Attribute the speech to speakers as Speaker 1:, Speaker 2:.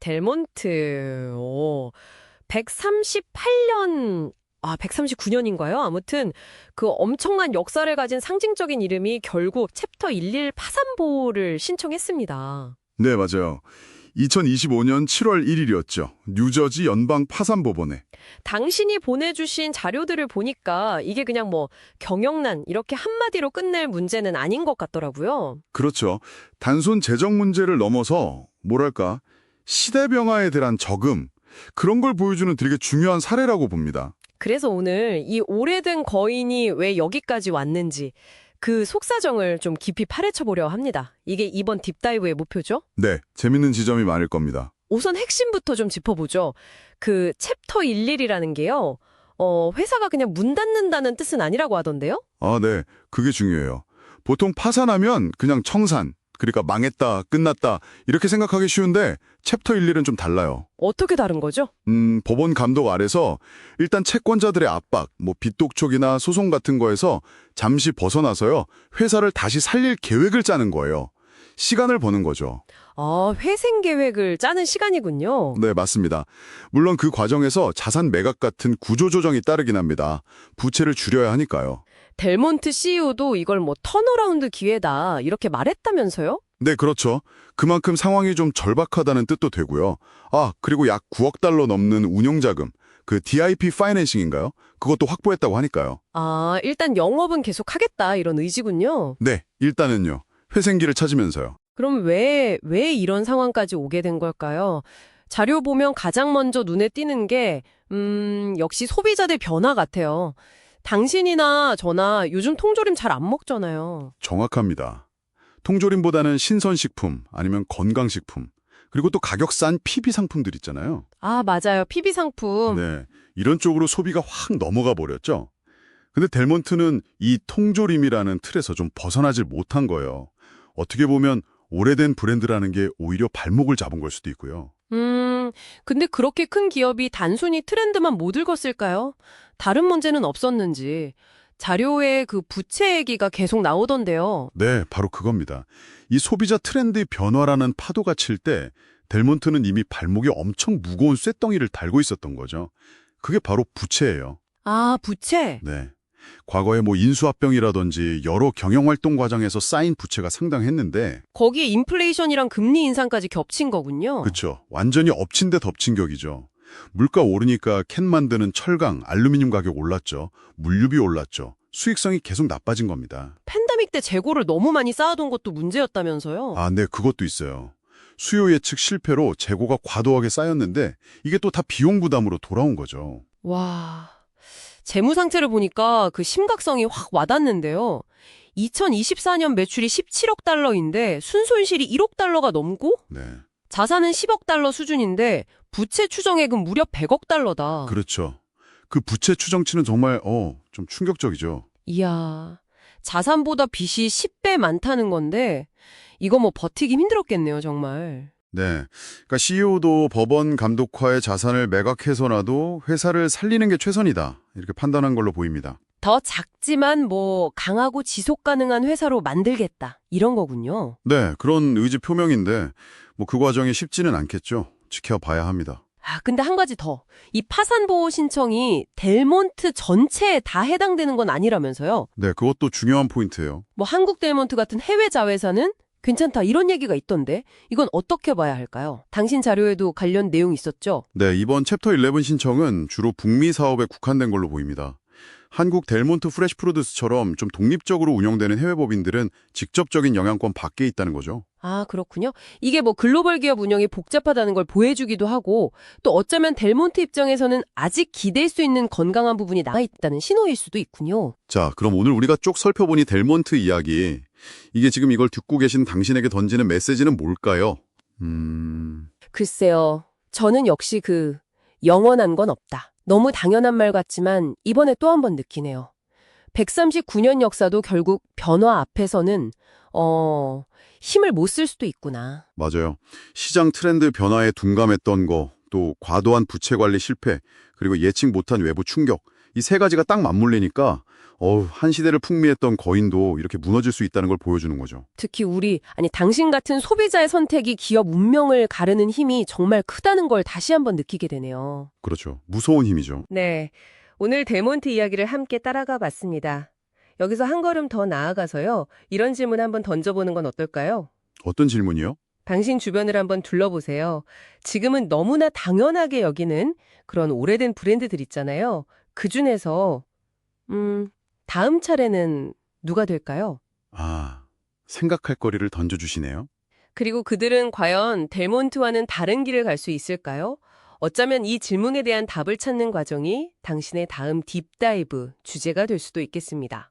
Speaker 1: 델몬트. 138년, 139년인가요? 아무튼 그 엄청난 역사를 가진 상징적인 이름이 결국 챕터 11 파산보를 신청했습니다.
Speaker 2: 네, 맞아요. 2025년 7월 1일이었죠. 뉴저지 연방 파산법원에.
Speaker 1: 당신이 보내주신 자료들을 보니까 이게 그냥 뭐 경영난 이렇게 한마디로 끝낼 문제는 아닌 것 같더라고요.
Speaker 2: 그렇죠. 단순 재정 문제를 넘어서 뭐랄까 시대 변화에 대한 적응 그런 걸 보여주는 되게 중요한 사례라고 봅니다.
Speaker 1: 그래서 오늘 이 오래된 거인이 왜 여기까지 왔는지 그 속사정을 좀 깊이 파헤쳐보려 합니다. 이게 이번 딥다이브의 목표죠?
Speaker 2: 네, 재밌는 지점이 많을 겁니다.
Speaker 1: 우선 핵심부터 좀 짚어보죠. 그 챕터 11이라는 게요. 회사가 그냥 문 닫는다는 뜻은 아니라고 하던데요?
Speaker 2: 아, 네. 그게 중요해요. 보통 파산하면 그냥 청산, 그러니까 망했다, 끝났다 이렇게 생각하기 쉬운데 챕터 11은 좀 달라요.
Speaker 1: 어떻게 다른 거죠?
Speaker 2: 법원 감독 아래서 일단 채권자들의 압박, 빚 독촉이나 소송 같은 거에서 잠시 벗어나서요. 회사를 다시 살릴 계획을 짜는 거예요. 시간을 버는 거죠.
Speaker 1: 회생 계획을 짜는 시간이군요.
Speaker 2: 네, 맞습니다. 물론 그 과정에서 자산 매각 같은 구조조정이 따르긴 합니다. 부채를 줄여야 하니까요.
Speaker 1: 델몬트 CEO도 이걸 뭐 턴어라운드 기회다 이렇게 말했다면서요?
Speaker 2: 네, 그렇죠. 그만큼 상황이 좀 절박하다는 뜻도 되고요. 그리고 약 9억 달러 넘는 운용자금, 그 DIP 파이낸싱인가요? 그것도 확보했다고 하니까요.
Speaker 1: 일단 영업은 계속 하겠다 이런 의지군요.
Speaker 2: 네, 일단은요. 회생기를 찾으면서요.
Speaker 1: 그럼 왜 이런 상황까지 오게 된 걸까요? 자료 보면 가장 먼저 눈에 띄는 게, 역시 소비자들 변화 같아요. 당신이나 저나 요즘 통조림 잘 안 먹잖아요.
Speaker 2: 정확합니다. 통조림보다는 신선식품, 아니면 건강식품, 그리고 또 가격 싼 PB 상품들 있잖아요.
Speaker 1: 맞아요. PB 상품.
Speaker 2: 네, 이런 쪽으로 소비가 확 넘어가 버렸죠. 근데 델몬트는 이 통조림이라는 틀에서 좀 벗어나질 못한 거예요. 어떻게 보면 오래된 브랜드라는 게 오히려 발목을 잡은 걸 수도 있고요.
Speaker 1: 근데 그렇게 큰 기업이 단순히 트렌드만 못 읽었을까요? 다른 문제는 없었는지. 자료에 그 부채 얘기가 계속 나오던데요.
Speaker 2: 네, 바로 그겁니다. 이 소비자 트렌드 변화라는 파도가 칠 때 델몬트는 이미 발목에 엄청 무거운 쇳덩이를 달고 있었던 거죠. 그게 바로 부채예요.
Speaker 1: 부채?
Speaker 2: 네. 과거에 인수합병이라든지 여러 경영활동 과정에서 쌓인 부채가 상당했는데
Speaker 1: 거기에 인플레이션이랑 금리 인상까지 겹친 거군요.
Speaker 2: 그렇죠. 완전히 엎친 데 덮친 격이죠. 물가 오르니까 캔 만드는 철강, 알루미늄 가격 올랐죠. 물류비 올랐죠. 수익성이 계속 나빠진 겁니다.
Speaker 1: 팬데믹 때 재고를 너무 많이 쌓아둔 것도 문제였다면서요?
Speaker 2: 네, 그것도 있어요. 수요 예측 실패로 재고가 과도하게 쌓였는데 이게 또 다 비용 부담으로 돌아온 거죠.
Speaker 1: 와, 재무 상태를 보니까 그 심각성이 확 와닿는데요. 2024년 매출이 17억 달러인데 순손실이 1억 달러가 넘고
Speaker 2: 네,
Speaker 1: 자산은 10억 달러 수준인데 부채 추정액은 무려 100억 달러다.
Speaker 2: 그렇죠. 그 부채 추정치는 정말 좀 충격적이죠.
Speaker 1: 이야, 자산보다 빚이 10배 많다는 건데 이거 버티기 힘들었겠네요, 정말.
Speaker 2: 네, 그러니까 CEO도 법원 감독화의 자산을 매각해서라도 회사를 살리는 게 최선이다 이렇게 판단한 걸로 보입니다.
Speaker 1: 더 작지만 강하고 지속 가능한 회사로 만들겠다 이런 거군요.
Speaker 2: 네, 그런 의지 표명인데 그 과정이 쉽지는 않겠죠. 지켜봐야 합니다.
Speaker 1: 근데 한 가지 더. 이 파산보호 신청이 델몬트 전체에 다 해당되는 건 아니라면서요?
Speaker 2: 네, 그것도 중요한 포인트예요.
Speaker 1: 한국 델몬트 같은 해외 자회사는 괜찮다 이런 얘기가 있던데 이건 어떻게 봐야 할까요? 당신 자료에도 관련 내용 있었죠?
Speaker 2: 네, 이번 챕터 11 신청은 주로 북미 사업에 국한된 걸로 보입니다. 한국 델몬트 프레시 프로듀스처럼 좀 독립적으로 운영되는 해외 법인들은 직접적인 영향권 밖에 있다는 거죠.
Speaker 1: 그렇군요. 이게 글로벌 기업 운영이 복잡하다는 걸 보여주기도 하고 또 어쩌면 델몬트 입장에서는 아직 기댈 수 있는 건강한 부분이 남아있다는 신호일 수도 있군요.
Speaker 2: 자, 그럼 오늘 우리가 쭉 살펴보니 델몬트 이야기. 이게 지금 이걸 듣고 계신 당신에게 던지는 메시지는 뭘까요?
Speaker 1: 글쎄요. 저는 역시 영원한 건 없다. 너무 당연한 말 같지만 이번에 또 한 번 느끼네요. 139년 역사도 결국 변화 앞에서는 힘을 못 쓸 수도 있구나.
Speaker 2: 맞아요. 시장 트렌드 변화에 둔감했던 거, 또 과도한 부채 관리 실패, 그리고 예측 못한 외부 충격, 이 세 가지가 딱 맞물리니까 한 시대를 풍미했던 거인도 이렇게 무너질 수 있다는 걸 보여주는 거죠.
Speaker 1: 특히 당신 같은 소비자의 선택이 기업 운명을 가르는 힘이 정말 크다는 걸 다시 한번 느끼게 되네요.
Speaker 2: 그렇죠. 무서운 힘이죠.
Speaker 1: 네. 오늘 델몬트 이야기를 함께 따라가 봤습니다. 여기서 한 걸음 더 나아가서요. 이런 질문 한번 던져보는 건 어떨까요?
Speaker 2: 어떤 질문이요?
Speaker 1: 당신 주변을 한번 둘러보세요. 지금은 너무나 당연하게 여기는 그런 오래된 브랜드들 있잖아요. 그중에서 다음 차례는 누가 될까요?
Speaker 2: 생각할 거리를 던져주시네요.
Speaker 1: 그리고 그들은 과연 델몬트와는 다른 길을 갈 수 있을까요? 어쩌면 이 질문에 대한 답을 찾는 과정이 당신의 다음 딥다이브 주제가 될 수도 있겠습니다.